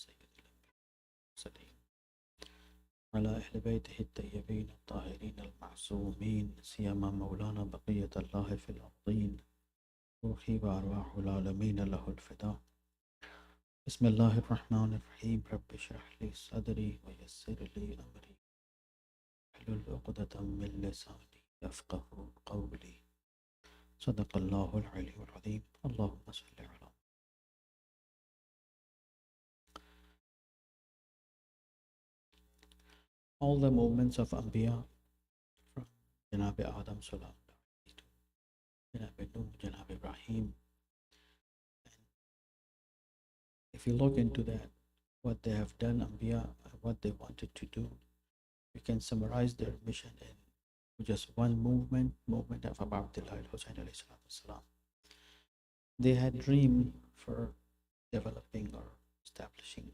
سيد المرسلين على أهل بيته الطيبين الطاهرين المعصومين سيما مولانا بقية الله في الأرضين روحي وأرواح العالمين له الفداء. بسم الله الرحمن الرحيم. رب اشرح لي صدري ويسر لي أمري واحلل عقدة من لساني يفقه قولي. صدق الله العلي العظيم. اللهم صل على all the movements of Anbiya from Janab Adam Salam to Janab Nuh, Janab Ibrahim. And if you look into that, what they have done, Anbiya, what they wanted to do, we can summarize their mission in just one movement of Abu Abdullah al-Hussein alayhi salam. They had dream for developing or establishing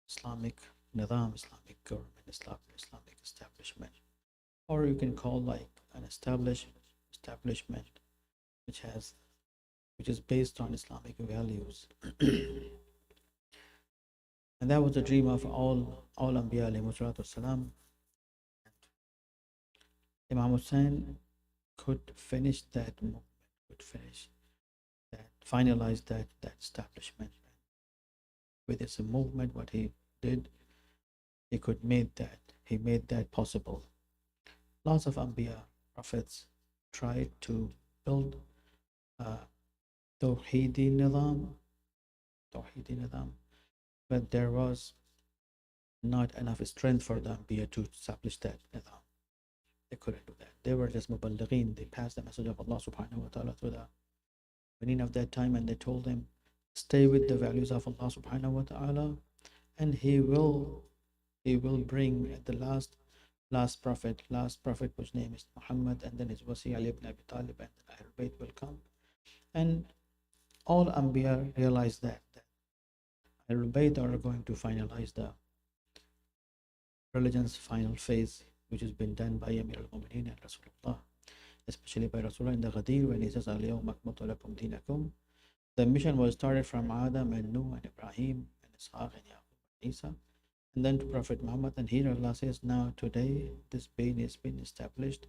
Islamic Nizam, Islamic government, Islamic establishment, or you can call like an establishment which is based on Islamic values. And that was the dream of all Anbiya alayhi salam. Imam Hussein could finish that movement, finalize that establishment. With his movement, what he did, he made that possible. Lots of Anbiya, prophets, tried to build Tawheedi Nizam, but there was not enough strength for the Anbiya to establish that Nizam. They couldn't do that. They were just Muballighin. They passed the message of Allah subhanahu wa ta'ala through the beginning of that time, and they told them, stay with the values of Allah subhanahu wa ta'ala, and He will bring at the last prophet whose name is Muhammad, and then his wasi Ali ibn Abi Talib, and the Ahlul Bayt will come. And all Anbiya realized that Ahlul Bayt are going to finalize the religion's final phase, which has been done by Amir al-Mu'mineen and Rasulullah, especially by Rasulullah in the Ghadir when he says, Al-Yawma akmaltu lakum dinakum. The mission was started from Adam and Nuh and Ibrahim and Ishaq and Yaqub and Isa, and then to Prophet Muhammad. And here Allah says, now today this being has been established.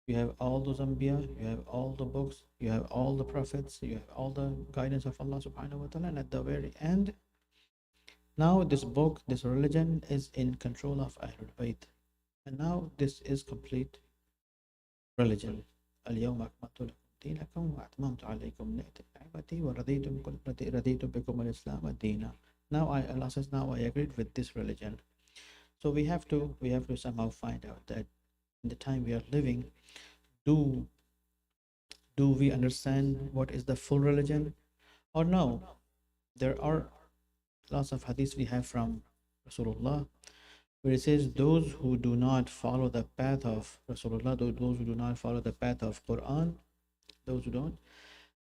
You have all those Anbiya, you have all the books, you have all the prophets, you have all the guidance of Allah subhanahu wa ta'ala, and at the very end, now this book, this religion is in control of Ahlul Bayt. And now this is complete religion. Al-Yawma akmaltu lakum dinakum wa atmamtu alaykum ni'mati wa raditu bikum al-Islam dina. Now Allah says, now I agreed with this religion. So we have to somehow find out that in the time we are living, do we understand what is the full religion or no? There are lots of hadiths we have from Rasulullah where it says, those who do not follow the path of Rasulullah, those who do not follow the path of Quran, those who don't,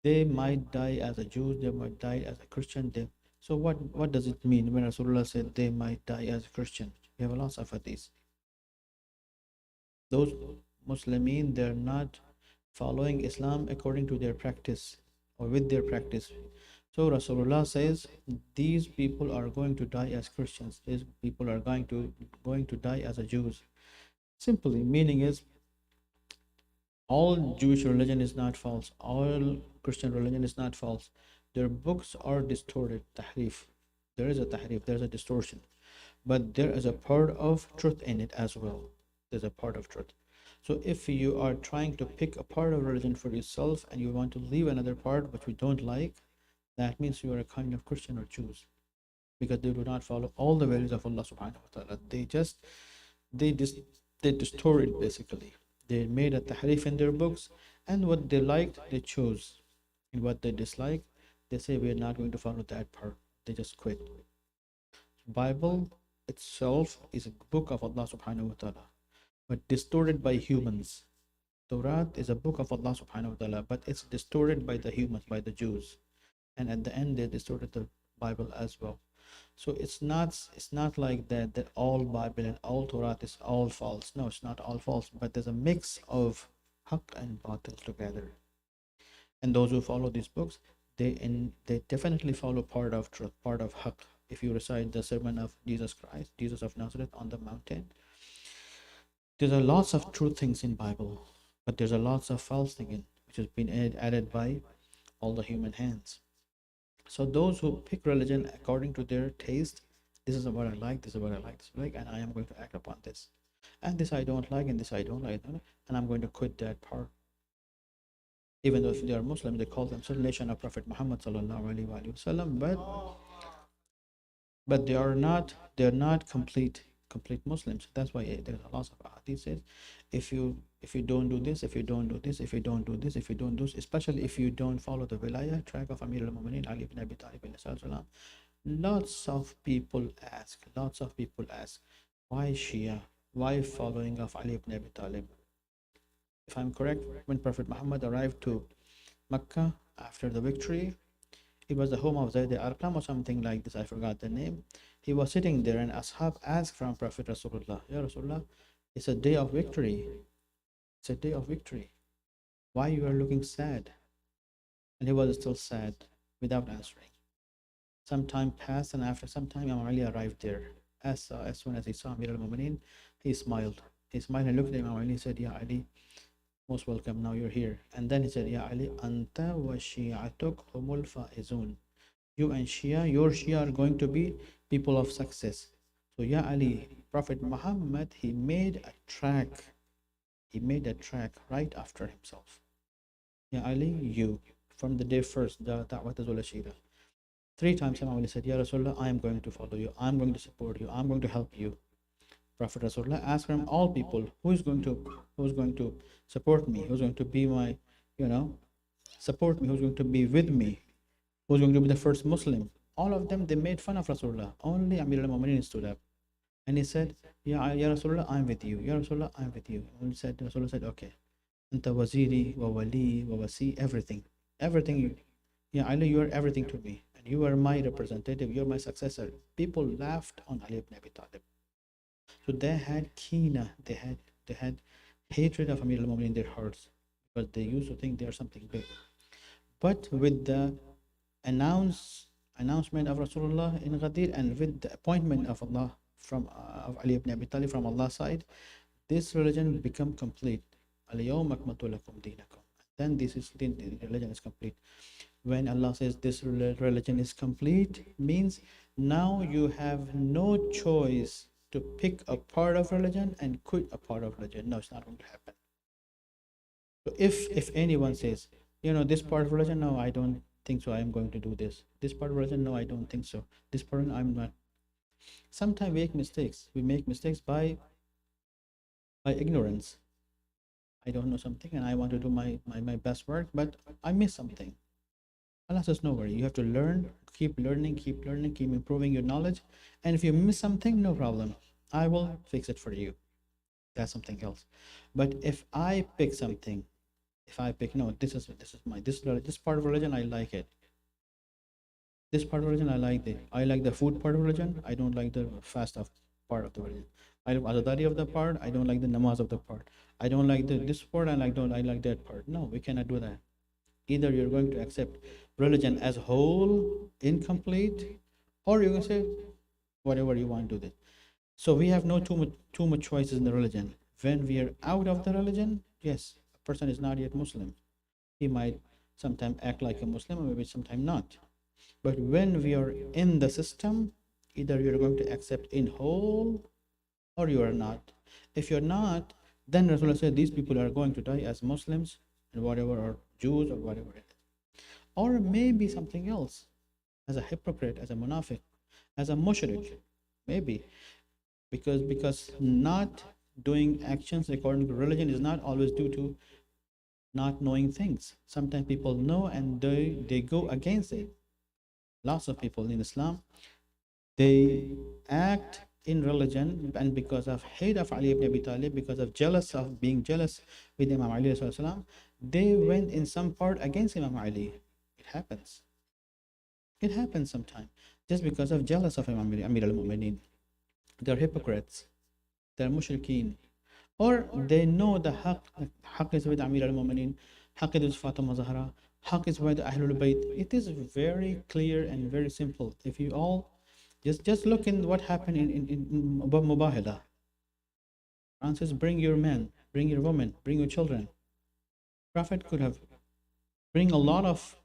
they might die as a Jew, they might die as a Christian. So what does it mean when Rasulullah said they might die as a Christian? We have lots of hadiths. Those Muslimin, they're not following Islam according to their practice or with their practice. So Rasulullah says these people are going to die as Christians. These people are going to die as a Jews. Simply, meaning is all Jewish religion is not false. All Christian religion is not false. Their books are distorted. Tahrif. There is a tahrif. There is a distortion, but there is a part of truth in it as well. There's a part of truth. So if you are trying to pick a part of religion for yourself and you want to leave another part which you don't like, that means you are a kind of Christian or Jews, because they do not follow all the values of Allah subhanahu wa ta'ala. They distort it basically. They made a tahrif in their books, and what they liked, they chose. And what they disliked, they say we are not going to follow that part. They just quit. Bible itself is a book of Allah subhanahu wa ta'ala, but distorted by humans. Torah is a book of Allah subhanahu wa ta'ala, but it's distorted by the humans, by the Jews. And at the end they distorted the Bible as well. So it's not like that all Bible and all Torah is all false. No, it's not all false, but there's a mix of haqq and batil together. And those who follow these books, they definitely follow part of truth, part of haqq. If you recite the sermon of Jesus Christ, Jesus of Nazareth on the mountain, there's a lots of true things in Bible, but there's a lots of false thing in which has been added by all the human hands. So those who pick religion according to their taste, this is what I like, this is what I like, this is what I like, and I am going to act upon this. And this I don't like, and this I don't like, and I'm going to quit that part. Even though if they are Muslim, they call themselves nation of Prophet Muhammad sallallahu alaihi wasallam, but they're not complete Muslims. That's why there's a lot of hadith says, if you don't do this, if you don't do this, if you don't do this, if you don't do this, especially if you don't follow the wilayah track of Amir al-Mu'minin Ali ibn Abi Talib, lots of people ask, why Shia, why following of Ali ibn Abi Talib? If I'm correct, when Prophet Muhammad arrived to Mecca after the victory, it was the home of Zayd al-Arqam or something like this, I forgot the name. He was sitting there and Ashab asked from Prophet Rasulullah, Ya Rasulullah, it's a day of victory. It's a day of victory. Why you are looking sad? And he was still sad without answering. Some time passed, and after some time Imam Ali arrived there. As soon as he saw Amir al-Mu'minin, he smiled. He smiled and looked at Imam Ali and said, Ya Ali, most welcome, now you're here. And then he said, Ya Ali, anta wa shi'atuk humul faizun. You and Shia, your Shia are going to be people of success. So Ya Ali, Prophet Muhammad, he made a track right after himself. Ya Ali, you, from the day first, the Da'wat al-Ashira. 3 times Imam Ali said, Ya Rasulullah, I am going to follow you, I'm going to support you, I'm going to help you. Prophet Rasulullah asked from all people, who's going to support me, who's going to be my, support me, who's going to be with me, who's going to be the first Muslim. All of them, they made fun of Rasulullah. Only Amir al-Mu'minin stood up and he said, Ya Rasulullah, I'm with you. Ya Rasulullah, I'm with you. And Rasulullah said, okay, anta waziri wa wali wa wasi, everything, Ya Ali, you are everything to me, and you are my representative, you're my successor. People laughed on Ali ibn Abi Talib. So they had kina, they had hatred of Amir al-Mu'minin in their hearts, because they used to think they are something big. But with the announcement of Rasulullah in Ghadir, and with the appointment of Allah of Ali ibn Abi Talib from Allah's side, this religion become complete. Al-yawma akmaltu lakum dinakum. Then the religion is complete. When Allah says this religion is complete, means now you have no choice to pick a part of religion and quit a part of religion. No, it's not going to happen. So if anyone says, this part of religion, no, I don't think so, I am going to do this. This part of religion, no, I don't think so. This part, I'm not. Sometimes we make mistakes. We make mistakes by ignorance. I don't know something and I want to do my best work, but I miss something. Allah says, no worry, you have to learn, keep learning, keep improving your knowledge. And if you miss something, no problem, I will fix it for you. That's something else. But if I pick something, no, this part of religion, I like it. This part of religion, I like it. I like the food part of religion. I don't like the fast of part of the religion. I like Azadari of the part. I don't like the namaz of the part. I don't like this part. I like that part. No, we cannot do that. Either you're going to accept religion as whole, incomplete, or you're going to say whatever you want to do. This. So we have no too much choices in the religion. When we are out of the religion, yes, a person is not yet Muslim. He might sometimes act like a Muslim, or maybe sometimes not. But when we are in the system, either you're going to accept in whole, or you are not. If you're not, then Rasulullah said these people are going to die as Muslims and whatever, or Jews or whatever it is. Or maybe something else, as a hypocrite, as a munafiq, as a mushrik, maybe. Because not doing actions according to religion is not always due to not knowing things. Sometimes people know and they go against it. Lots of people in Islam, they act in religion, and because of hate of Ali ibn Abi Talib, because of being jealous with Imam Ali salam, they went in some part against Imam Ali. It happens sometimes, just because of jealous of Amir al-Mu'minin. They're hypocrites, they're mushrikeen, or they know the haqq is with Amir al-Mu'minin, haqq is Fatima Zahra, Haq is by the Ahlul Bayt. It is very clear and very simple. If you all just look in what happened in Mubahala. Quran says, bring your men, bring your women, bring your children. Prophet could have bring a lot of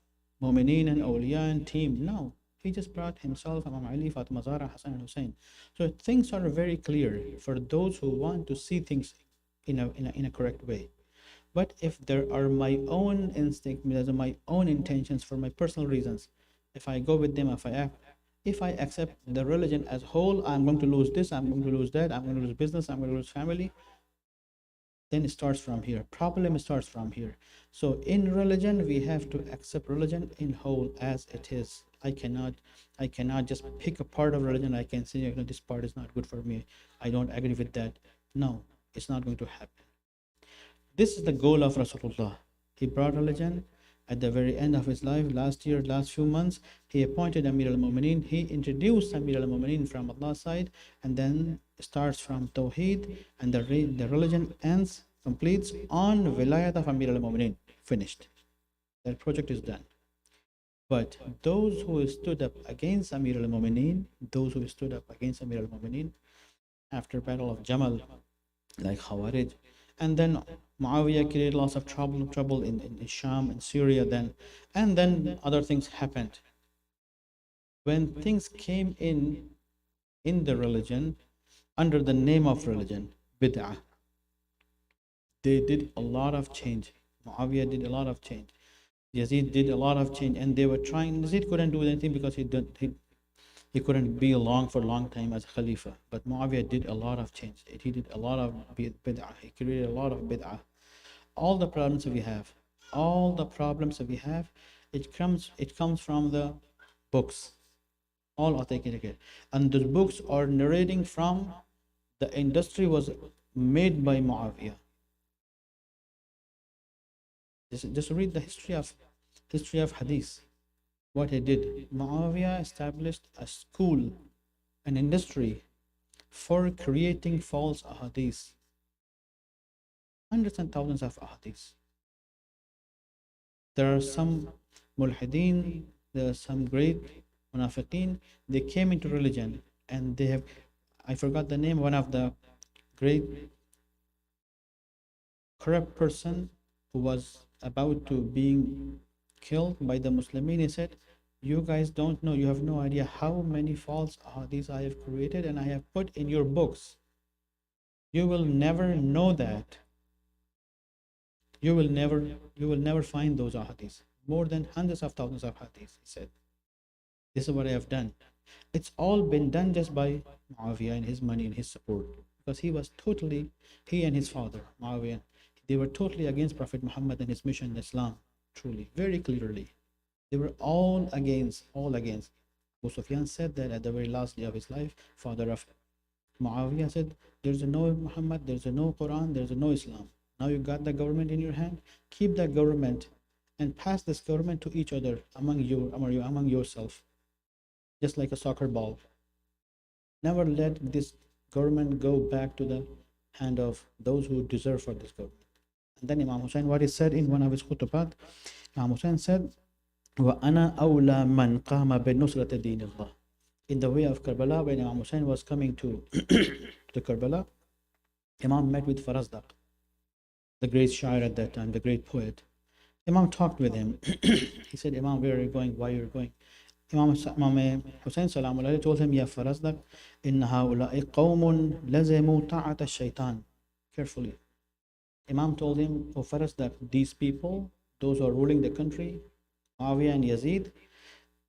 Mu'mineen and awliya and team. No, he just brought himself, Imam Ali, Fatima Zahra, Hassan and Hussein. So things are very clear for those who want to see things in a correct way. But if there are my own instinct, there's my own intentions for my personal reasons, if I go with them, if I accept the religion as whole, I'm going to lose this, I'm going to lose that, I'm going to lose business, I'm going to lose family, then it starts from here. Problem starts from here. So in religion, we have to accept religion in whole as it is. I cannot just pick a part of religion. I can say, this part is not good for me, I don't agree with that. No, it's not going to happen. This is the goal of Rasulullah. He brought religion at the very end of his life. Last year, last few months, he appointed Amir al-Mu'mineen. He introduced Amir al-Mu'mineen from Allah's side, and then starts from Tawheed, and the religion ends, completes on Vilayat of Amir al-Mu'mineen. Finished. That project is done. But those who stood up against Amir al-Mu'mineen, after Battle of Jamal, like Khawarij, and then Muawiyah created lots of trouble in Sham and Syria then, and then other things happened. When things came in the religion, under the name of religion, bid'ah, they did a lot of change. Muawiyah did a lot of change. Yazid did a lot of change, and they were trying. Yazid couldn't do anything because he couldn't be along for a long time as Khalifa. But Muawiyah did a lot of change. He did a lot of bid'ah. He created a lot of bid'ah. All the problems that we have, it comes from the books, all authenticated. And those books are narrating from the industry was made by Muawiyah. Just read the history of Hadith. What he did, Muawiyah established a school, an industry for creating false ahadith. Hundreds and thousands of ahadith. There are some mulhideen, there are some great munafiqeen. They came into religion and they have, I forgot the name, one of the great corrupt person who was about to being killed by the Muslimin. He said, you guys don't know, you have no idea how many false ahadith I have created and I have put in your books. You will never know that. You will never find those ahadith. More than hundreds of thousands of hadiths, he said. This is what I have done. It's all been done just by Muawiyah and his money and his support. Because he and his father, Muawiyah, they were totally against Prophet Muhammad and his mission in Islam. Truly, very clearly. They were all against. Abu Sufyan said that at the very last day of his life, father of Muawiyah said, there's no Muhammad, there's no Quran, there's no Islam. Now you got the government in your hand, keep that government and pass this government to each other among yourself. Just like a soccer ball. Never let this government go back to the hand of those who deserve for this government. And then Imam Hussein, what he said in one of his khutubat, Imam Hussein said, وَأَنَا أَوْلَى مَنْ قَامَ بِنُصْرَةِ دِينِ اللَّهِ. In the way of Karbala, when Imam Hussein was coming to Karbala, Imam met with Farazdaq, the great shair at that time, the great poet. Imam talked with him. He said, Imam, where are you going? Why are you going? Imam Hussein salam alayhi told him, Ya Farazdaq, inna haula'i qawmun lazimu ta'at ash-shaytan. Carefully. Imam told him, O Farazdaq, these people, those who are ruling the country, Muawiyah and Yazid,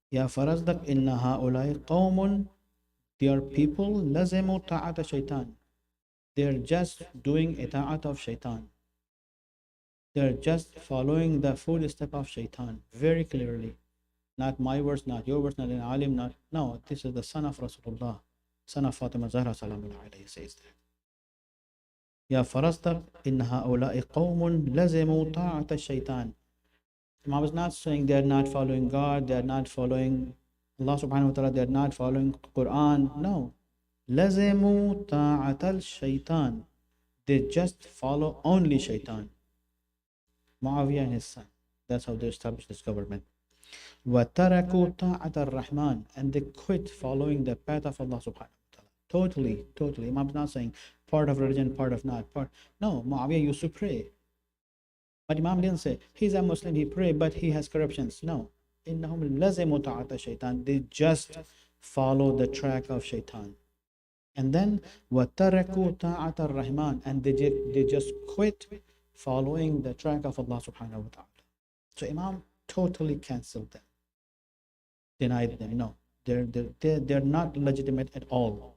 Ya Farazdaq, inna haula'i qawmun, they are people, lazimu ta'at ash-shaytan. They are just doing ita'at of shaitan. They are just following the footstep of shaitan, very clearly. Not my words, not your words, not an alim, no, this is the son of Rasulullah, son of Fatima Zahra salamu alayhi, says that. Ya Farazdaq, in ha'ula'i qawmun lazimu ta'at shaitan. Imam was not saying they are not following God, they are not following Allah subhanahu wa ta'ala, they are not following Quran. No. Lazimu ta'at shaitan. They just follow only shaitan. Muawiyah and his son. That's how they established this government. وَتَرَكُوا طَاعَةَ الرَّحْمَنِ, and they quit following the path of Allah subhanahu wa ta'ala. Totally, totally. Imam's not saying part of religion, part of not. Part. No, Muawiyah used to pray. But Imam didn't say he's a Muslim, he pray, but he has corruptions. No. إِنَّهُمْ لَزِمُوا طَاعَةَ الشَّيْطَانِ. They just follow the track of shaitan. And then وَتَرَكُوا طَاعَةَ الرَّحْمَنِ, and they just quit following the track of Allah subhanahu wa ta'ala. So Imam totally cancelled them, denied them. No, they're not legitimate at all.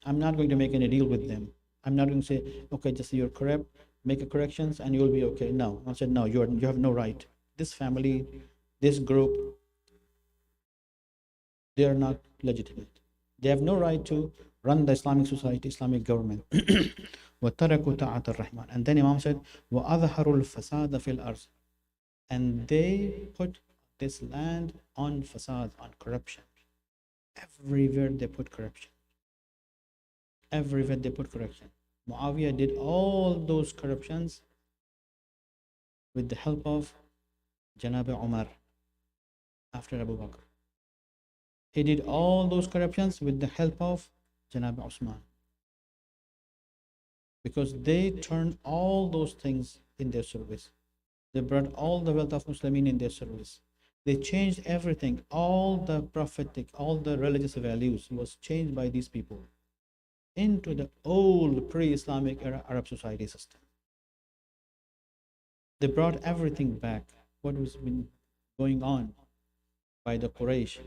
I'm not going to make any deal with them. I'm not going to say, okay, just you're correct, make a corrections and you'll be okay. No, I said, no, you have no right. This family, this group, they are not legitimate. They have no right to run the Islamic society, Islamic government. وَتَرَكُوا طَاعَةَ الرَّحْمَنِ. And then Imam said, وَأَظْهَرُوا الْفَسَادَ فِي الْأَرْضِ. And they put this land on fasad, on corruption. Everywhere they put corruption. Everywhere they put corruption. Muawiyah did all those corruptions with the help of Janab Umar after Abu Bakr. He did all those corruptions with the help of Janab Usman. Because they turned all those things in their service. They brought all the wealth of Muslimin in their service. They changed everything. All the prophetic, all the religious values was changed by these people into the old pre-Islamic era Arab society system. They brought everything back. What was been going on by the Quraysh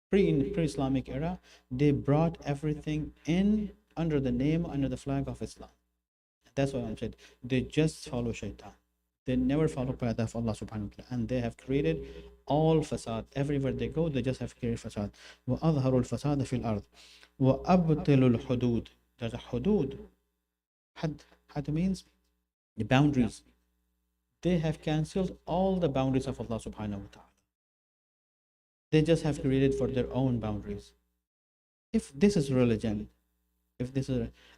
pre-Islamic era, they brought everything in under the name, under the flag of Islam. That's what I'm saying. They just follow shaitan. They never follow path of Allah subhanahu wa ta'ala. And they have created all fasad. Everywhere they go, they just have created fasad. وَأَظْهَرُوا الْفَسَادَ فِي الْأَرْضِ وَأَبْطِلُوا الْحُدُودِ. There's a hudud. Had means the boundaries. They have cancelled all the boundaries of Allah subhanahu wa ta'ala. They just have created for their own boundaries. If this is religion,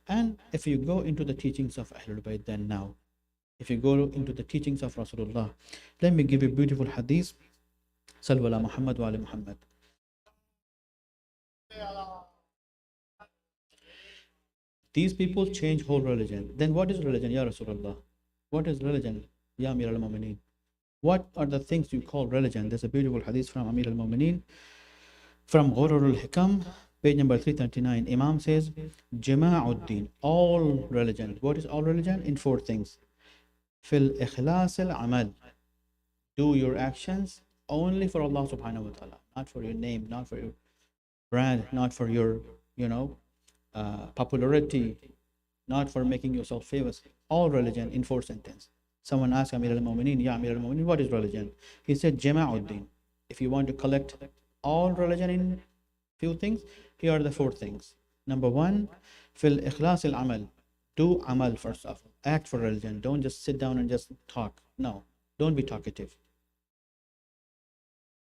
and if you go into the teachings of Ahlul Bayt, then now, if you go into the teachings of Rasulullah, let me give you a beautiful hadith. Sallu ala Muhammad wa ala Muhammad. These people change whole religion. Then what is religion, Ya Rasulullah? What is religion, Ya Amir al-Mu'mineen? What are the things you call religion? There's a beautiful hadith from Amir al-Mu'mineen, from Ghurur al-Hikam, page number 339. Imam says, Jama'uddin, all religion. What is all religion? In four things. Fil ikhlas al-amal. Do your actions only for Allah subhanahu wa ta'ala. Not for your name, not for your brand, not for your, popularity, not for making yourself famous. All religion in four sentences. Someone asked Amir al-Mu'mineen, Ya Amir al-Mu'mineen, what is religion? He said, Jama'uddin. If you want to collect all religion in few things, here are the four things. Number one, fil ikhlas al-amal. Do amal first of all. Act for religion. Don't just sit down and just talk. No, don't be talkative.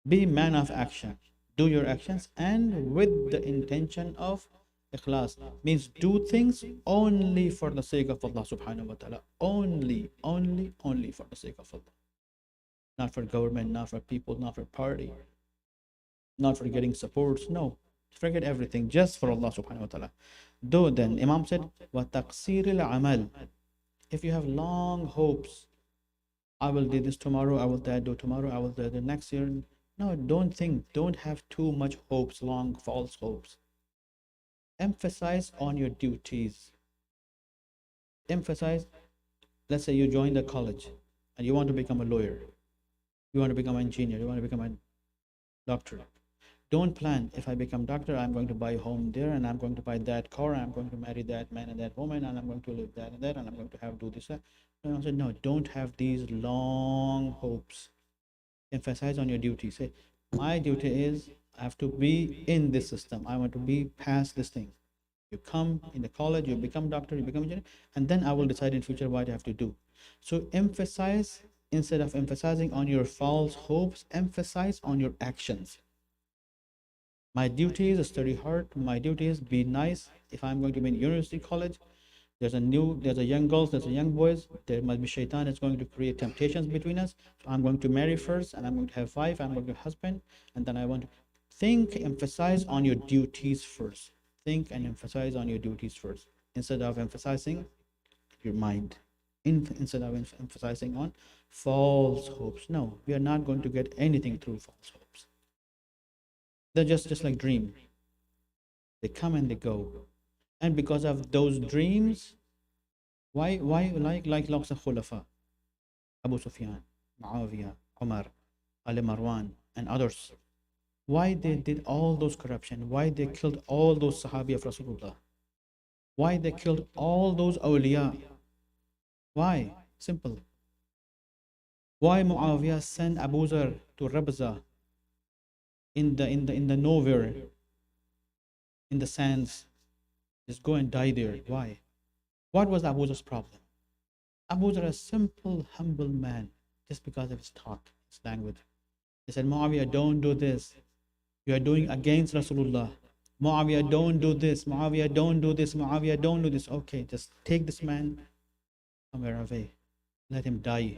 Be man of action. Do your actions and with the intention of ikhlas, means do things only for the sake of Allah subhanahu wa ta'ala. Only for the sake of Allah. Not for government, not for people, not for party, not for getting supports. No, forget everything, just for Allah subhanahu wa ta'ala. Though then, Imam said, وَتَقْصِيرِ الْعَمَلِ. If you have long hopes, I will do this tomorrow, I will do tomorrow, I will do the next year. No, don't have too much hopes, long false hopes. Emphasize on your duties. Emphasize, let's say you join the college and you want to become a lawyer, you want to become an engineer, you want to become a doctor. Don't plan, if I become doctor, I'm going to buy a home there and I'm going to buy that car, I'm going to marry that man and that woman, and I'm going to live that and that, and I'm going to have do this. No, don't have these long hopes. Emphasize on your duty. Say, my duty is I have to be in this system. I want to be past this thing. You come in the college, you become doctor, you become engineer, and then I will decide in future what I have to do. So emphasize, instead of emphasizing on your false hopes, emphasize on your actions. My duty is study hard. My duty is be nice. If I'm going to be in university, college, There's a young girls, there's a young boys. There must be shaitan is going to create temptations between us. So I'm going to marry first, and I'm going to have wife. I'm going to have husband, and then I want to think, emphasize on your duties first. Think and emphasize on your duties first, instead of emphasizing your mind. Instead of emphasizing on false hopes. No, we are not going to get anything through false hopes. They're just like dream. They come and they go. And because of those dreams, why like lots of khulafa, Abu Sufyan, Muawiyah, Umar, Ali Marwan, and others, why they did all those corruption, why they killed all those Sahabi of Rasulullah, why they killed all those awliya, why? Simple. Why Muawiyah sent Abu Zar to Rabza in the nowhere, in the sands, just go and die there? Why? What was Abu Zar's problem? Abu Zar, a simple, humble man, just because of his talk, his language. He said, Muawiyah, don't do this. You are doing against Rasulullah. Muawiyah, don't do this. Muawiyah, don't do this. Muawiyah, don't do this. Okay, just take this man somewhere away. Let him die.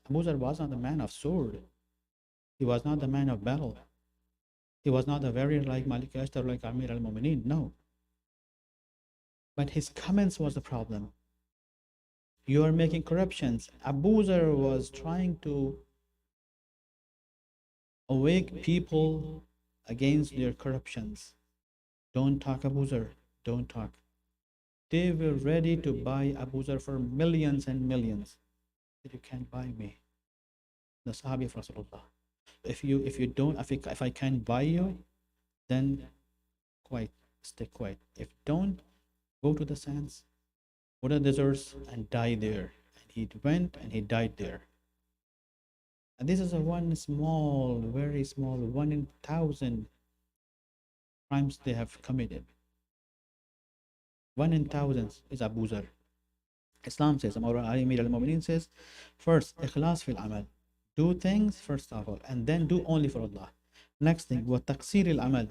Abu Zar was not the man of sword. He was not the man of battle. He was not a warrior like Malik Ashtar, like Amir al-Mu'mineen. No. But his comments was the problem. You are making corruptions. Abu Zar was trying to awake people against their corruptions. Don't talk, Abu Zar. Don't talk. They were ready to buy Abu Zar for millions and millions. But you can't buy me. The Sahabi of Rasulullah. If I can't buy you, then quiet, stay quiet. If don't, go to the sands, go to the deserts and die there. And he went and he died there. And this is a one small, very small, 1 in 1,000 crimes they have committed. 1 in 1,000 is Abu Zar. Islam says, Amir al-Mu'mineen says, first, ikhlas fil amal. Do things first of all, and then do only for Allah. Next thing, wa taqsir al-amal.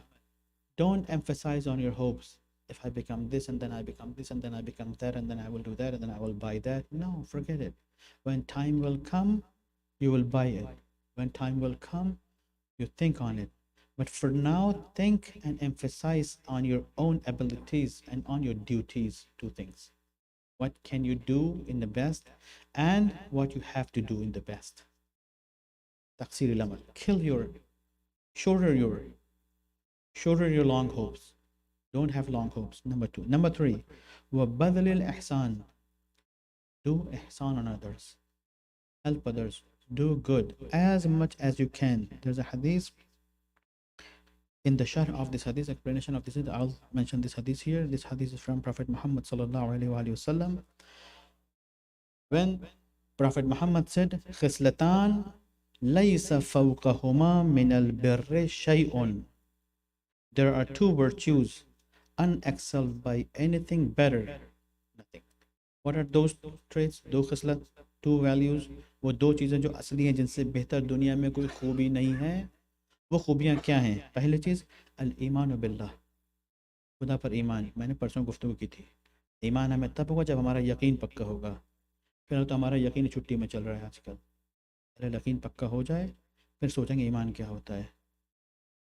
Don't emphasize on your hopes. If I become this, and then I become this, and then I become that, and then I will do that, and then I will buy that. No, forget it. When time will come, you will buy it. When time will come, you think on it. But for now, think and emphasize on your own abilities and on your duties. Two things. What can you do in the best, and what you have to do in the best. Taqsir al-amal. Shoulder your long hopes. Don't have long hopes. Number 2. Number 3. وَبَذْلِ الْإِحْسَانِ. Do ihsan on others. Help others. Do good as much as you can. There's a hadith. In the sharh of this hadith, explanation of this, I'll mention this hadith here. This hadith is from Prophet Muhammad sallallahu alaihi wasallam. When Prophet Muhammad said, خِسْلَتَانِ لَيْسَ فَوْقَهُمَا مِنَ الْبِرِّ شَيْءٌ. There are 2 virtues unexcelled by anything better. Nothing. What are those traits? 2 खसलत, 2 values. वो 2 चीज़ें जो असली हैं, जिनसे बेहतर दुनिया में कोई खूबी नहीं है. वो खूबियाँ क्या हैं? पहली चीज़, अल ईमान बिल्लाह. खुदा पर ईमान. मैंने परसों गुफ्तगू की थी. ईमान हमें तब होगा जब हमारा यकीन पक्का होगा. फिर तो हमारा यकीन छुट्टी में चल रहा है आजकल. पहले यकीन पक्का हो जाए, फिर सोचेंगे ईमान क्या होता है.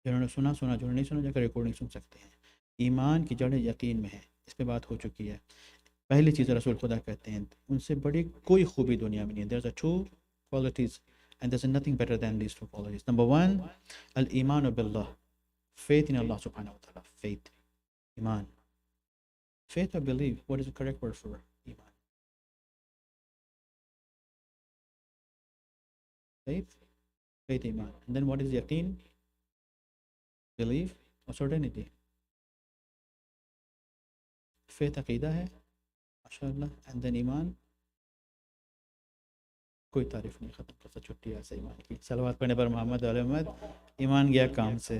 जिन्होंने सुना, जिन्होंने नहीं सुना, जाकर रिकॉर्डिंग सुन सकते हैं. ईमान की जड़ यकीन में है. इस पे बात हो चुकी है. पहली चीज़ रसूल खुदा कहते हैं, उनसे बड़ी कोई खूबी दुनिया में नहीं है. There's 2 qualities and there's nothing better than these 2 qualities. Number 1, al-iman billah. Faith in Allah subhanahu wa ta'ala. Faith. Iman. Faith or belief. What is the correct word for iman? Faith. Faith, iman. And then what is yaqeen? Belief or certainty. Faith अकीदा है, माशाअल्लाह. And then ईमान, कोई तारीफ नहीं, ख़त्म कर सकता. छुट्टी ऐसे ईमान की. सलवात पढ़ने पर मोहम्मद अहमद, ईमान गया काम से.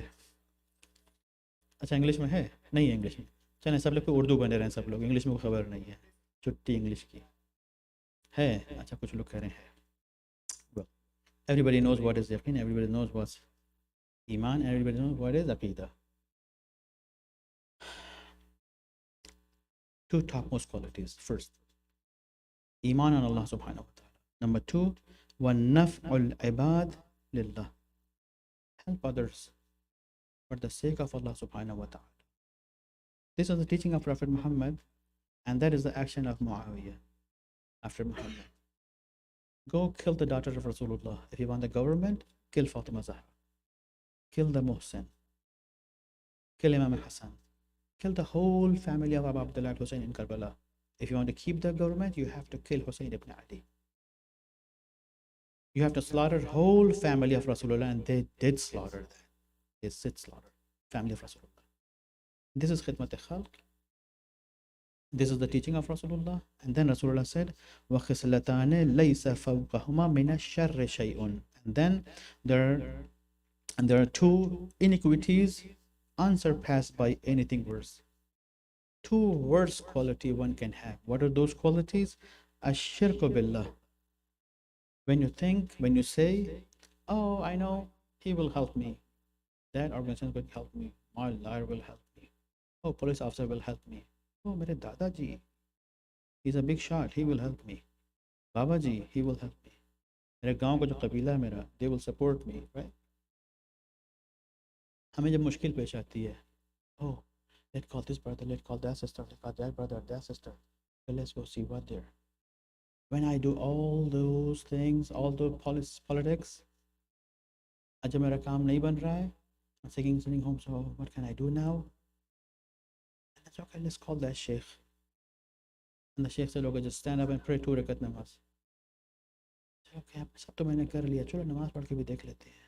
अच्छा, इंग्लिश में है? नहीं है इंग्लिश में. चलें, सब लोग को उर्दू बने रहें. सब लोग इंग्लिश में को खबर नहीं है. छुट्टी इंग्लिश की है. अच्छा, कुछ लोग कह रहे हैं. Well, everybody knows what is yaqeen. Everybody knows what's iman. Everybody knows what is aqidah. Two topmost qualities. First, iman on Allah subhanahu wa ta'ala. Number two, وَالنَّفْعُ الْعِبَادِ لِلَّهِ. Help others for the sake of Allah subhanahu wa ta'ala. This is the teaching of Prophet Muhammad, and that is the action of Muawiyah after Muhammad. Go kill the daughter of Rasulullah. If you want the government, kill Fatima Zahra. Kill the Muhsin. Kill Imam Hassan. Kill the whole family of Abu Abdullah Hussein in Karbala. If you want to keep the government, you have to kill Hussein ibn Ali. You have to slaughter the whole family of Rasulullah, and they did slaughter that. They did slaughter family of Rasulullah. This is khidmat khalq. This is the teaching of Rasulullah. And then Rasulullah said, وَخِسْلَتَانِ لَيْسَ فَوْقَهُمَا مِنَ الشَّرِّ شَيْءٌ. And then there are two iniquities unsurpassed by anything worse. Two worst quality one can have. What are those qualities? Ash-shirku billah. When you say, oh, I know he will help me. That organization will help me. My lawyer will help me. Oh, police officer will help me. Oh, mere dada ji, he's a big shot. He will help me. Baba ji, he will help me. मेरे गांव का जो कबीला है मेरा, they will support me, right? हमें जब मुश्किल पेश आती है, oh, let's call this brother, let's call that sister, let's call that brother, that sister. Well, let's go see what they're. When I do all those things, all the politics, जब मेरा काम नहीं बन रहा है, I'm sitting home, so what can I do now? And that's okay, let's call that sheikh. And the sheikh said, okay, just stand up and pray 2 rakat namaz. Okay, सब तो मैंने कर लिया, चलो नमाज पढ़ के भी देख लेते हैं.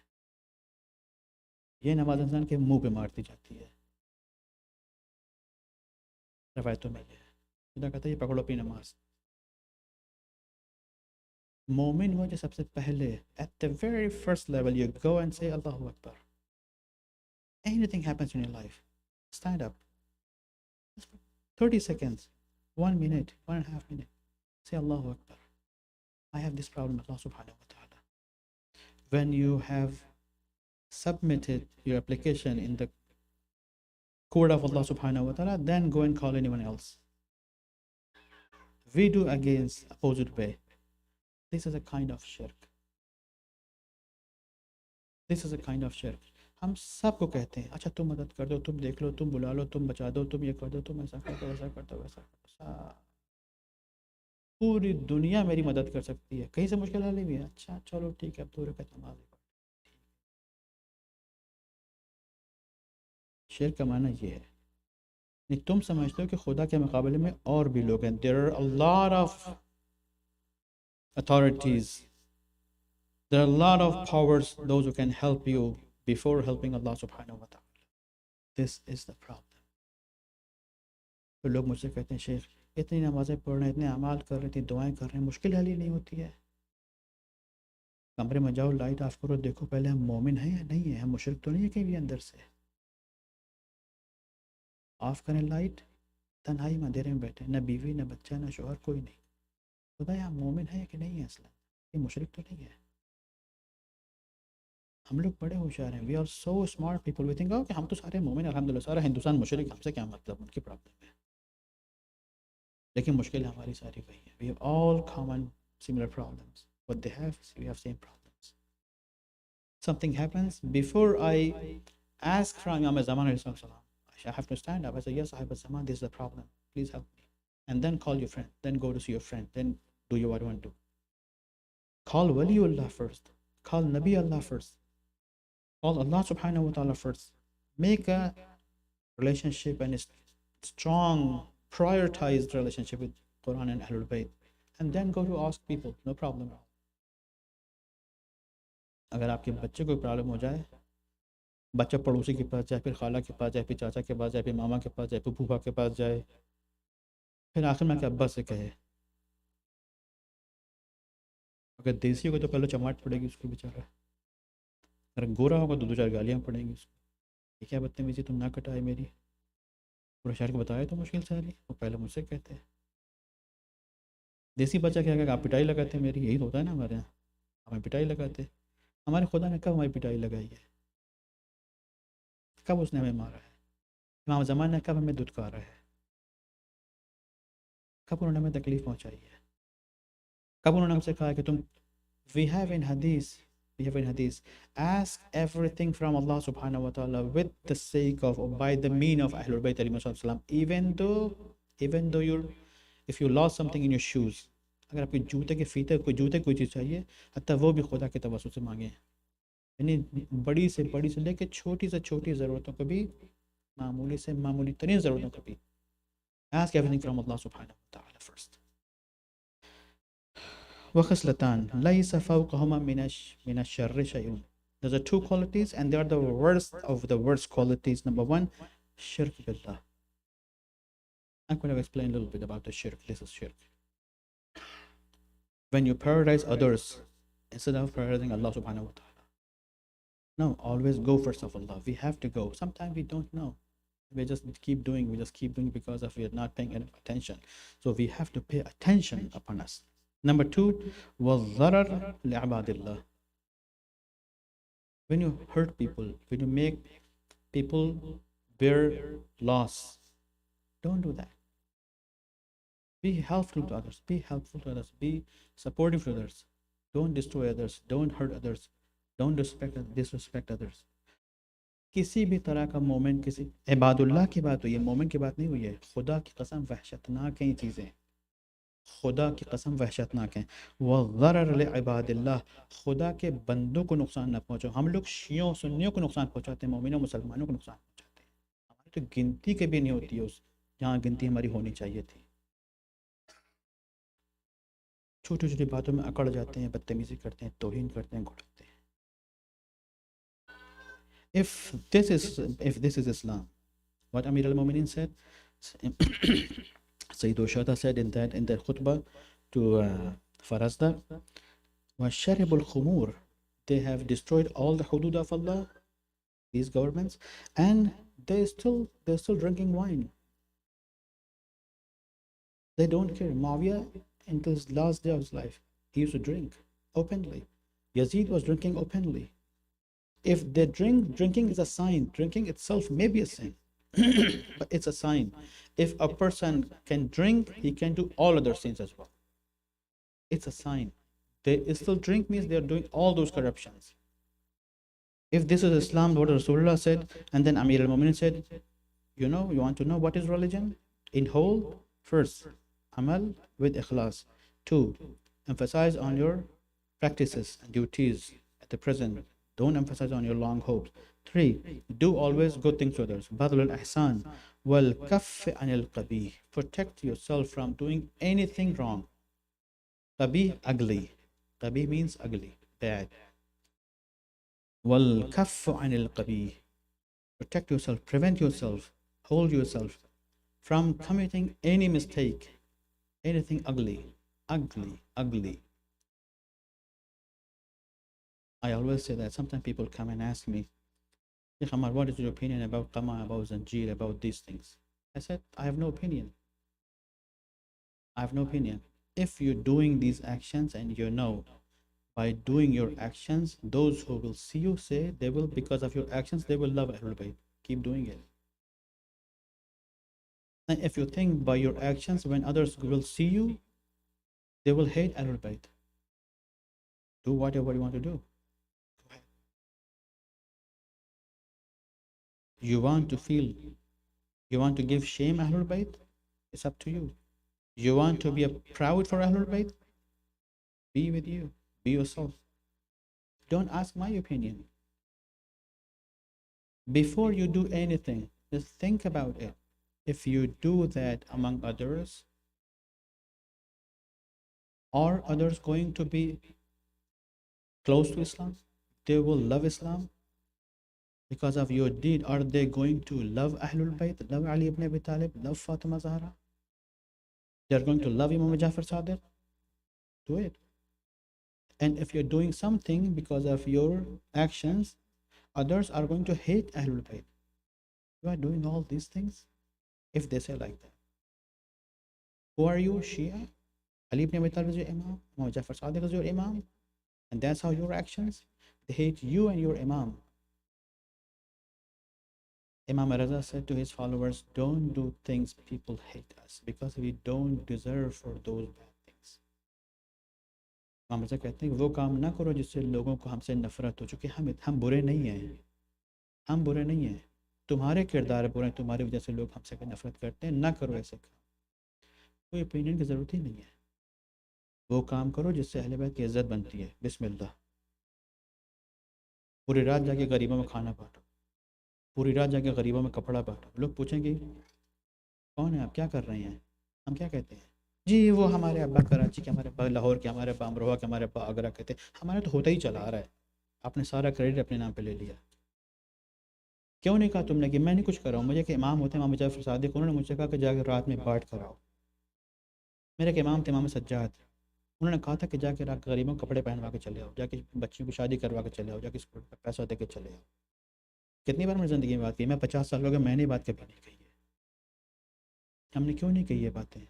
ये नमाज इंसान के मुंह पे मारती जाती है. रवायतों में खुदा कहता है ये पकड़ो अपनी नमाज. मोमिन हो जो सबसे पहले, at the very first level, you go and say Allahu Akbar. Anything happens in your life, stand up. 30 seconds, 1 minute, 1.5 minutes. Say Allahu Akbar. I have this problem, Allah subhanahu wa ta'ala. When you have submitted your application in the court of Allah subhanahu wa ta'ala, then go and call anyone else. We do against opposite way. This is a kind of shirk. This is a kind of shirk. हम सबको कहते हैं, अच्छा तुम मदद कर दो, तुम देख लो, तुम बुला लो, तुम बचा दो, तुम ये कर दो, तुम ऐसा कर दो, वैसा कर दो, वैसा कर दो. पूरी दुनिया मेरी मदद कर सकती है, कहीं से मुश्किल हल नहीं है. अच्छा चलो ठीक है, अब 2 रकात नमाज पढ़ो. शिर्क का माना ये है, नहीं तुम समझते हो कि खुदा के मुकाबले में और भी लोग हैं. There are a lot of authorities, there are a lot of powers, those who can help you before helping Allah subhanahu wa ta'ala. This is the problem. तो लोग मुझसे कहते हैं, शेख इतनी नमाज़ें पढ़ रहे हैं, इतने अमाल कर रहे हैं, दुआएं कर रहे हैं, मुश्किल हल ही नहीं होती है. कमरे में जाओ, लाइट ऑफ करो, देखो पहले हम मोमिन हैं या नहीं है, हम मुशरिक तो नहीं है कहीं भी अंदर से. ऑफ करें लाइट, तन्हाई में अंधेरे में बैठे, न बीवी न बच्चा न शोहर, कोई नहीं. खुदा यहाँ मोमिन है कि नहीं है, असला ये मुशरिक तो नहीं है. हम लोग बड़े होशियार हैं. We are so smart people. We think कि हम तो सारे मोमिन, अल्हम्दुलिल्लाह सारा हिंदुस्तान मुशरिक, हमसे क्या मतलब, उनकी प्रॉब्लम है. लेकिन मुश्किल हमारी सारी वही है. We have all common similar problems. What they have, we have same problems. Something happens, before I ask from इमाम ज़मान अलैहि सलाम, I have to stand up. I say, yes, Sahib al-Zaman, this is the problem. Please help me. And then call your friend. Then go to see your friend. Then do you what you want to do. Call Waliullah first. Call Nabi Allah first. Call Allah subhanahu wa ta'ala first. Make a relationship and a strong, prioritized relationship with Quran and Ahlul Bayt. And then go to ask people. No problem. अगर आपके बच्चे को problem हो जाए, बच्चा पड़ोसी के पास जाए, फिर खाला के पास जाए, फिर चाचा के पास जाए, फिर मामा के पास जाए, फिर फूफा के पास जाए, फिर आखिर में के अब्बा से कहे. अगर देसी होगा तो पहले चमाट पड़ेगी उसको बेचारा. अगर गोरा होगा तो 2-4 गालियाँ पड़ेंगी उसको. ये क्या बदतमीजी, तुम ना कटाए मेरी. पूरा शहर को बताया तो मुश्किल से रही, वो पहले मुझसे कहते हैं. देसी बच्चा क्या कहेगा, आप पिटाई लगाते हैं मेरी. यही तो होता है ना हमारे यहाँ, हमें पिटाई लगाते. हमारे खुदा ने कब हमारी पिटाई लगाई है, कब उसने हमें मारा है. इमाम ज़मान ने कब हमें दुत्कारा है. कब उन्होंने हमें तकलीफ पहुंचाई है? कब उन्होंने हमसे कहा कि तुम, we have in hadith, we have in hadith, ask everything from Allah subhanahu wa ta'ala with the sake of, or by the mean of Ahlul Bayt alayhi salam, even though you're, if you lost something in your shoes, अगर आपके जूते के फीते कोई चीज़ चाहिए, हत्ता वो भी खुदा के तवस्सुल से मांगे। यानी बड़ी से लेकर छोटी से छोटी ज़रूरतों को भी, मामूली से मामूली तरीन ज़रूरतों को भी, ask everything from Allah subhanahu wa ta'ala first. وخصلتان ليس فوقهما من الشر شيء. There's are two qualities and they are the worst of the worst qualities. Number one, shirk billah. I'm going to explain a little bit about the shirk. This is shirk. When you prioritize others instead of prioritizing Allah subhanahu wa ta'ala. No, always go first of Allah. We have to go. Sometimes we don't know. We just keep doing because of we are not paying enough attention. So we have to pay attention upon us. Number two, وَالضَّرَرْ لِعِبَادِ اللَّهِ. When you hurt people, when you make people bear loss, don't do that. Be helpful to others. Be supportive to others. Don't destroy others. Don't hurt others. Don't disrespect others. किसी भी तरह का moment, किसी इबादुल्लाह की बात हुई है, moment की बात नहीं हुई है। खुदा की कसम वहशतनाक हैं चीज़ें, खुदा की कसम वहशतनाक हैं। वज़रर लिइबादिल्लाह, खुदा के बंदों को नुकसान न पहुँचो। हम लोग शियों सुन्नियों को नुकसान पहुँचाते हैं, मोमिनों मुसलमानों को नुकसान पहुँचाते हैं। हमारी तो गिनती के भी नहीं होती है उस जहाँ गिनती हमारी होनी चाहिए थी। छोटी छोटी बातों में अकड़ जाते हैं, बदतमीज़ी करते हैं, तौहीन करते हैं, घुड़कते हैं। If this is Islam, what Amir al-Mu'minin said, Sayyid Ushata said in that khutbah to Farazda, وَشَرِبُ الْخُمُورِ, they have destroyed all the hudud of Allah, these governments, and they're still drinking wine. They don't care. Muawiyah, in his last day of his life, he used to drink openly. Yazid was drinking openly. If they drinking is a sign. Drinking itself may be a sin, but it's a sign. If a person can drink, he can do all other sins as well. It's a sign. They still drink means they're doing all those corruptions. If this is Islam, what Rasulullah said, and then Amir al-Mu'minin said, you want to know what is religion in whole? First, amal with ikhlas. 2, emphasize on your practices and duties at the present. Don't emphasize on your long hopes. 3, do always good things to others. Badl al-ihsan wal kaff anil qabih. Protect yourself from doing anything wrong. Qabih, ugly. Qabih means ugly, bad. Wal kaff anil qabih. Protect yourself, prevent yourself, hold yourself from committing any mistake, anything ugly. I always say that sometimes people come and ask me, Ammar, what is your opinion about Qama, about Zanjir, about these things? I said, I have no opinion. If you're doing these actions and by doing your actions, those who will see you say they will, because of your actions, they will love Ahlul Bayt. Keep doing it. And if you think by your actions, when others will see you, they will hate Ahlul Bayt. Do whatever you want to do. You want to give shame Ahlul Bayt? It's up to you. You want to be proud for Ahlul Bayt? Be with you. Be yourself. Don't ask my opinion. Before you do anything, just think about it. If you do that among others, are others going to be close to Islam? They will love Islam because of your deed. Are they going to love Ahlul Bayt, love Ali ibn Abi Talib, love Fatima Zahra? They're going to love Imam Jafar Sadiq? Do it. And if you're doing something because of your actions, others are going to hate Ahlul Bayt. You are doing all these things? If they say like that. Who are you? Shia? Ali ibn Abi Talib is your Imam? Imam Jafar Sadiq is your Imam? And that's how your actions? They hate you and your Imam. Imam Raza said to his followers, don't do things people hate us because we don't deserve for those bad things. इमाम रज़ा कहते हैं वो काम ना करो जिससे लोगों को हमसे नफरत हो, चूँकि हम बुरे नहीं हैं, हम बुरे नहीं हैं, तुम्हारे किरदार बुरे हैं, तुम्हारी वजह से लोग हमसे नफरत करते हैं, ना करो ऐसे काम, कोई ओपिनियन की ज़रूरत ही नहीं है। वो काम करो जिससे अहले बैत की इज़्ज़त बनती है। बिस्मिल्लाह। पूरी रात जाके गरीबों में खाना बांटो, पूरी रात जाके गरीबों में कपड़ा बांटो। लोग पूछेंगे कौन है आप, क्या कर रहे हैं? हम क्या कहते हैं? जी वो हमारे अब्बा कराची के, हमारे अब्बा लाहौर के, हमारे अब्बा अमरोहा के, हमारे अब्बा आगरा के थे। हमारे तो होता ही चला आ रहा है, आपने सारा क्रेडिट अपने नाम पे ले लिया। क्यों नहीं कहा तुमने कि मैं नहीं कुछ कर रहा हूँ? मुझे कि इमाम होते हैं इमाम जाफर सादिक, उन्होंने मुझसे कहा कि जाकर रात में बांट कर आओ। मेरे के इमाम थे इमाम सज्जाद, उन्होंने कहा था कि जाके रात गरीबों को कपड़े पहनवा के चले आओ, जाके बच्चियों की शादी करवा के चले आओ, जाके स्कूल में पैसा दे के चले आओ। कितनी बार मैंने ज़िंदगी में बात की, मैं 50 साल हो गए, मैंने बात कभी नहीं कही है। हमने क्यों नहीं कही ये बातें?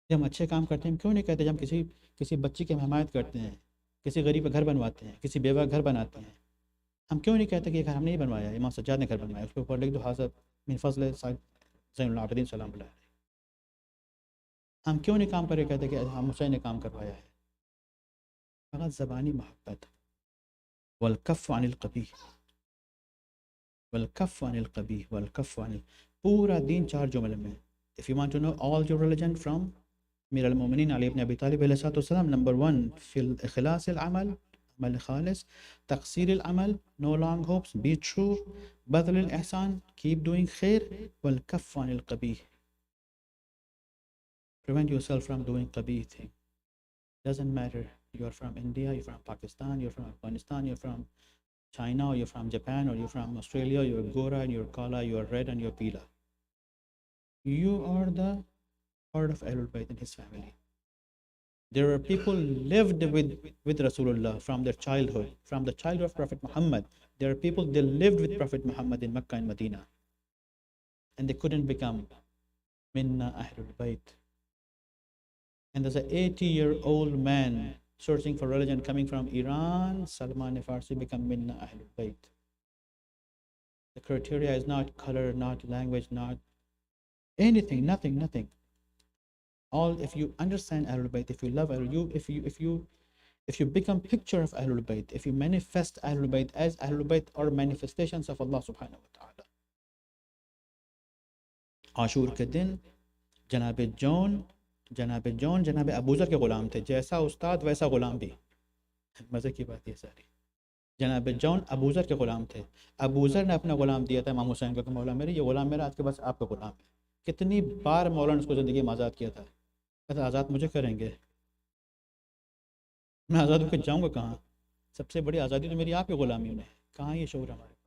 जब हम अच्छे काम करते हैं हम क्यों नहीं कहते? जब हम किसी किसी बच्ची की हिमायत करते हैं, किसी गरीब का घर बनवाते हैं, किसी बेवा घर बनाते हैं, हम क्यों नहीं कहते कि ये घर हमने नहीं बनवाया, इमाम सज्जाद ने घर बनवाया, उसके ऊपर लिख दो हाज़िर मिन फ़ज़्ल ज़ैनुल आबिदीन सलाम अलैह। हम क्यों नहीं काम करके कहते कि हम हुसैन ने काम करवाया है? फ़कत ज़बानी मोहब्बत। वल कफ़ अनिल क़बीह, वल कफ़ अनिल क़बीह, वल कफ़ अनिल, पूरा दीन 4 जुमले में। If you want to know all your religion from अमीर अल-मोमिनीन अली इब्न अबी तालिब अलैहिस्सलाम, नंबर 1 फिल इखलास अल अमल, अमल खालिस, तक़सीर अल अमल, no long hopes, be true, बज़ल अल एहसान, कीप डूइंग खैर, वल कफ़ Anil क़बीह, prevent yourself from doing qabih thing. Doesn't matter you're from India, you're from Pakistan, you're from Afghanistan, you're from China, or you're from Japan, or you're from Australia, you're Gora and you're Kala, you're red and you're Pila. You are the part of Ahlul Bayt and his family. There are people lived with Rasulullah from their childhood, from the childhood of Prophet Muhammad. There are people they lived with Prophet Muhammad in Mecca and Medina, and they couldn't become Minna Ahlul Bayt. And there's an 80-year-old man searching for religion coming from Iran, Salman Farsi, become Minna Ahlul Bayt. The criteria is not color, not language, not anything, nothing. All, if you understand Ahlul Bayt, if you love Ahlul, if you become picture of Ahlul Bayt, if you manifest Ahlul Bayt as Ahlul Bayt or manifestations of Allah subhanahu wa ta'ala. आशूर के दिन जनाब अबूज़र के ग़ुलाम थे, जैसा उस्ताद वैसा ग़ुलाम भी। मज़े की बात ये सारी। जनाब जौन अबूज़र के ग़ुलाम थे, अबूज़र ने अपना ग़ुलाम दिया था इमाम हुसैन को कि मौला मेरे ये ग़ुलाम मेरा आज के बस आपका ग़ुलाम है। कितनी बार मौला ने उसको ज़िंदगी में आज़ाद किया था। कहता आज़ाद मुझे करेंगे, मैं आज़ाद होकर जाऊँगा कहाँ? सबसे बड़ी आज़ादी तो मेरी आपकी ग़ुलामी में। कहाँ ये शऊर हमारे पास?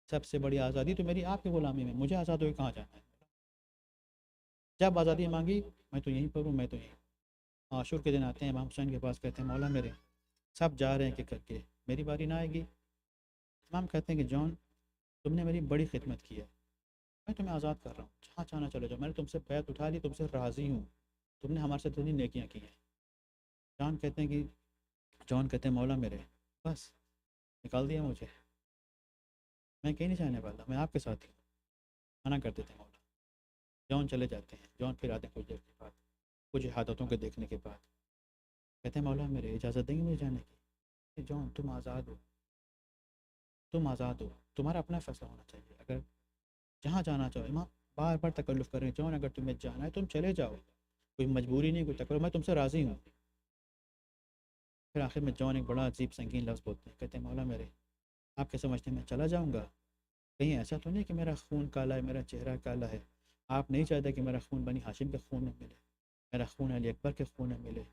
सबसे बड़ी आज़ादी तो मेरी आपकी ग़ुलामी में, मुझे आज़ाद होकर कहाँ जाना है? जब आज़ादी मांगी मैं तो यहीं पर हूँ, मैं तो यहीं। आशूर के दिन आते हैं इमाम हुसैन के पास, कहते हैं मौला मेरे सब जा रहे हैं कि करके मेरी बारी ना आएगी। इमाम कहते हैं कि जॉन तुमने मेरी बड़ी खिदमत की है, मैं तुम्हें आज़ाद कर रहा हूँ, जहाँ चाहना चले जाओ, मैंने तुमसे बैत उठा ली, तुमसे राज़ी हूँ, तुमने हमारे साथ इतनी नेकियाँ की हैं। जॉन कहते हैं मौला मेरे बस निकाल दिया मुझे, मैं कहीं नहीं जाने वाला, मैं आपके साथ ही हूँ। मना कर देते हैं मौला। जॉन चले जाते हैं। जॉन फिर आते हैं कुछ देर के बाद, कुछ हादतों के देखने के बाद। कहते हैं मौला मेरे इजाज़त देंगे मुझे जाने की? जॉन तुम आज़ाद हो, तुम आज़ाद हो, तुम्हारा अपना फ़ैसला होना चाहिए। अगर जहाँ जाना चाहो, इमाम बार बार तकल्लुफ़ कर रहे हैं, जॉन अगर तुम्हें जाना है तुम चले जाओ, कोई मजबूरी नहीं, कोई तकल्लुफ़, मैं तुमसे राज़ी हूँ। फिर आखिर में जॉन एक बड़ा अजीब संगीन लफ्ज़ बोलते हैं, कहते हैं मौला मेरे आप क्या समझते हैं मैं चला जाऊँगा? कहीं ऐसा तो नहीं कि मेरा खून काला है, मेरा चेहरा काला है? आप नहीं चाहते कि मेरा खून बनी हाशिम के खून में मिले, मेरा खून अली अकबर के खून में मिले,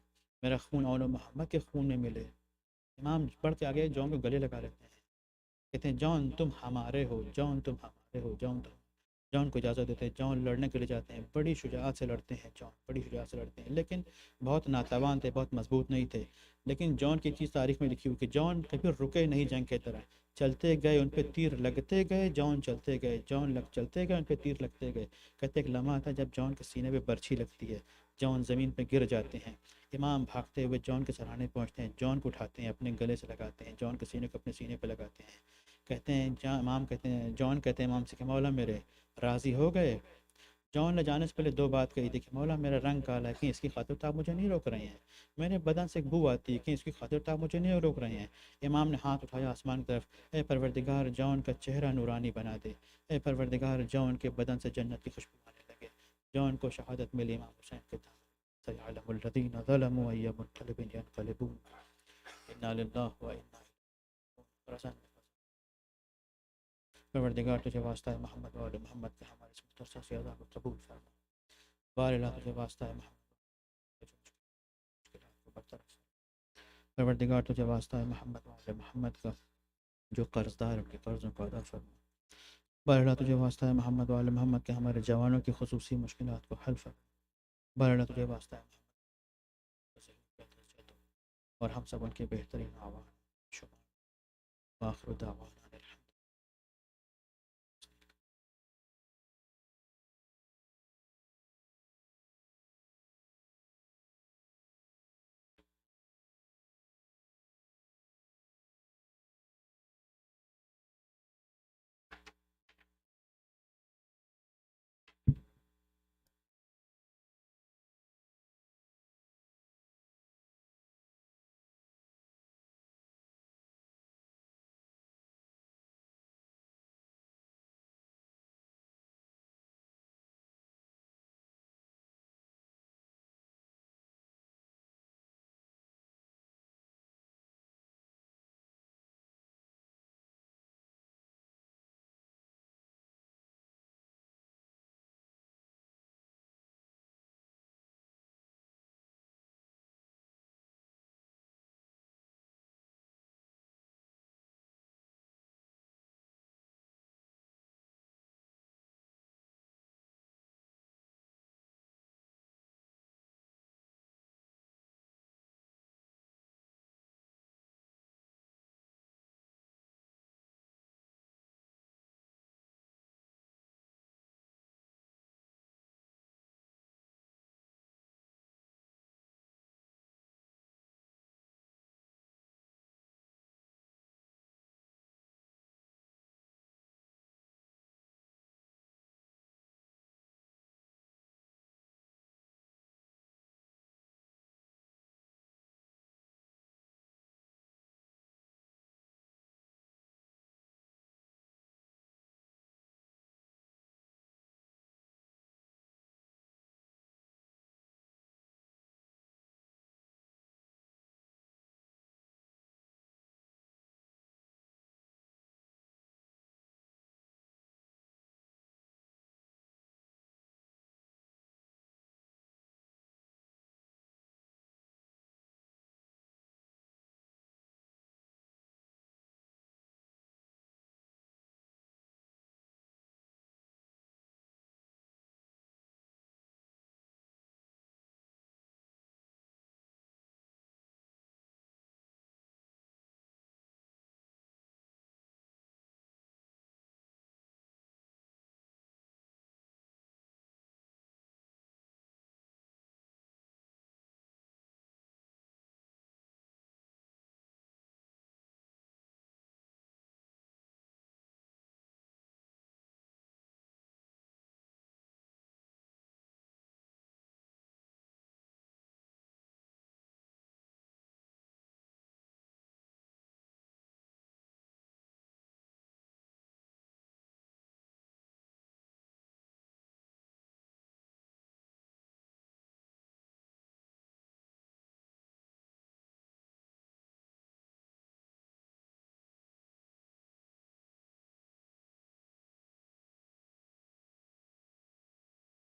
मेरा खून औल मोहम्मद के खून में मिले? इमाम बढ़ के आगे जॉन को गले लगा लेते हैं, कहते हैं जॉन तुम हमारे हो, जॉन तुम हमारे हो, जॉन को इजाज़त देते हैं। जॉन लड़ने के लिए जाते हैं, बड़ी शुजाअत से लड़ते हैं, जॉन बड़ी शुजाअत से लड़ते हैं, लेकिन बहुत नातवान थे, बहुत मजबूत नहीं थे। लेकिन जॉन की चीज़ तारीख में लिखी हुई कि जॉन कभी रुके नहीं जंग की तरह, चलते गए उन पर तीर लगते गए, जॉन चलते गए, चलते गए उन पर तीर लगते गए। कहते एक लम्हा था जब जॉन के सीने पे बर्छी लगती है, जॉन ज़मीन पे गिर जाते हैं। इमाम भागते हुए जॉन के सराहने पहुँचते हैं, जॉन को उठाते हैं, अपने गले से लगाते हैं, जॉन के सीने को अपने सीने पर लगाते हैं। कहते हैं इमाम कहते हैं, जॉन कहते हैं इमाम से कि मौला मेरे राज़ी हो गए। जॉन ने जाने से पहले दो बात कही थी कि मौला मेरा रंग काला है, कहीं इसकी खातिर तो आप मुझे नहीं रोक रहे हैं। मेरे बदन से एक बू आती है, कहीं इसकी खातिर तो आप मुझे नहीं रोक रहे हैं। इमाम ने हाथ उठाया आसमान की तरफ, ए परवरदिगार जॉन का चेहरा नूरानी बना दे, ए परवरदिगार जॉन के बदन से जन्नत की खुशबू आने लगे। जॉन को शहादत मिली। इमाम हुसैन के सयअलमुल लज़ीना ज़लमू अय्युम मुनक़लिबिन यनक़लिबून, इन्ना लिल्लाहि व इन्ना इलैहि राजिऊन। परवरदिगार तुझे वास्ता है मोहम्मद और मोहम्मद के हमारे इस मुख्तसर से अज़ा को कबूल फरमा। बारिला तुझे वास्ता है मोहम्मद, मुश्किलात को बरतरफ फरमा। परवरदिगार तुझे वास्ता है मोहम्मद और मोहम्मद का जो कर्जदार उनके कर्ज़ों को अदा फरमा। बारिला तुझे वास्ता है मोहम्मद और मोहम्मद के हमारे जवानों की खुसूसी मुश्किलात को हल फरमा। बारिला तुझे वास्ता है मोहम्मद और हम सब उनके बेहतरीन आवान शुमार। आखिर दावाना